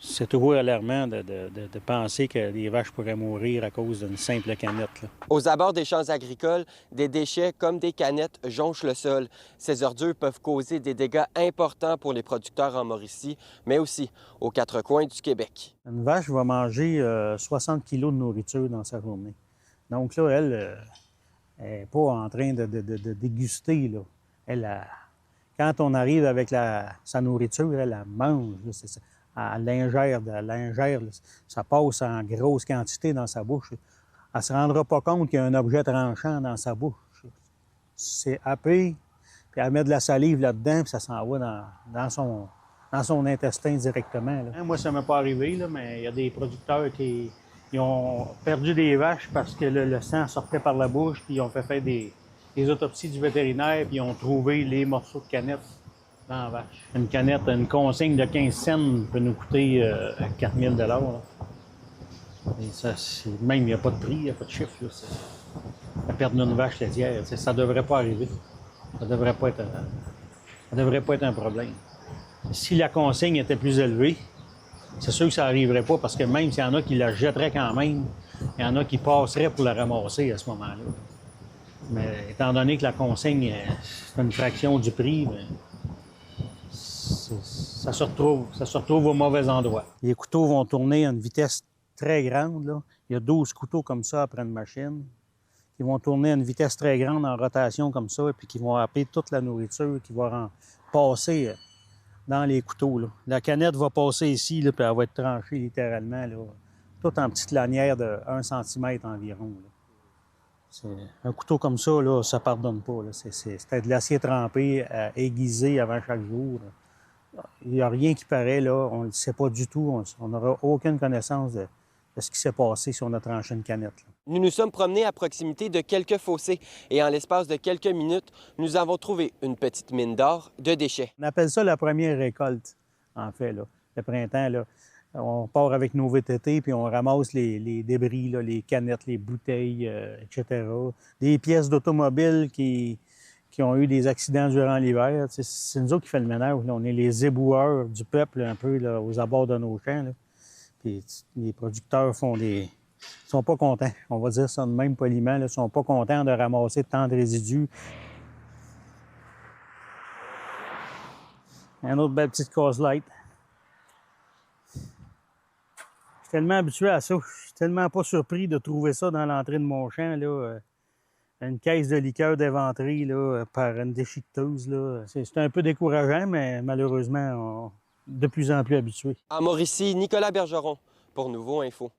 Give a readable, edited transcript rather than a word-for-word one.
C'est toujours alarmant de penser que les vaches pourraient mourir à cause d'une simple canette, là. Aux abords des champs agricoles, des déchets comme des canettes jonchent le sol. Ces ordures peuvent causer des dégâts importants pour les producteurs en Mauricie, mais aussi aux quatre coins du Québec. Une vache va manger 60 kilos de nourriture dans sa journée. Donc là, elle n'est pas en train de déguster, là. Quand on arrive avec sa nourriture, elle mange, là, c'est ça. Elle l'ingère, là, ça passe en grosse quantité dans sa bouche. Elle ne se rendra pas compte qu'il y a un objet tranchant dans sa bouche. C'est happé, puis elle met de la salive là-dedans, puis ça s'en va dans son intestin directement, là. Moi, ça ne m'est pas arrivé, là, mais il y a des producteurs qui ont perdu des vaches parce que le sang sortait par la bouche, puis ils ont fait faire des autopsies du vétérinaire, puis ils ont trouvé les morceaux de canette dans la vache. Une canette, une consigne de 15 cents peut nous coûter 4 000 $. Et ça, même, il n'y a pas de prix, il n'y a pas de chiffre, là. La perte d'une vache laitière, ça ne devrait pas arriver. Ça ne devrait pas être un problème. Si la consigne était plus élevée, c'est sûr que ça n'arriverait pas parce que même s'il y en a qui la jetteraient quand même, il y en a qui passeraient pour la ramasser à ce moment-là. Mais étant donné que la consigne, c'est une fraction du prix, bien, ça se retrouve au mauvais endroit. Les couteaux vont tourner à une vitesse très grande, là. Il y a 12 couteaux comme ça après une machine qui vont tourner à une vitesse très grande en rotation comme ça et puis qui vont happer toute la nourriture qui va passer dans les couteaux, là. La canette va passer ici, là, puis elle va être tranchée littéralement, là, tout en petites lanières de 1 cm environ, là. Un couteau comme ça, là, ça ne pardonne pas, là. C'était de l'acier trempé, aiguisé avant chaque jour, là. Il n'y a rien qui paraît, là. On ne le sait pas du tout. On n'aura aucune connaissance de ce qui s'est passé si on a tranché une canette, là. Nous nous sommes promenés à proximité de quelques fossés et en l'espace de quelques minutes, nous avons trouvé une petite mine d'or de déchets. On appelle ça la première récolte, en fait, là. Le printemps, là. On part avec nos VTT puis on ramasse les débris, là, les canettes, les bouteilles, etc. Des pièces d'automobile qui ont eu des accidents durant l'hiver. C'est nous autres qui fait le ménage, là. On est les éboueurs du peuple, un peu, là, aux abords de nos champs, là. Puis les producteurs sont pas contents. On va dire ça de même poliment, là. Ils sont pas contents de ramasser tant de résidus. Un autre belle petite cause-light. Je suis tellement habitué à ça. Je suis tellement pas surpris de trouver ça dans l'entrée de mon champ, là. Une caisse de liqueur d'éventrée, là, par une déchiqueteuse, là. C'est un peu décourageant, mais malheureusement, de plus en plus habitué. En Mauricie, Nicolas Bergeron pour Nouveau Info.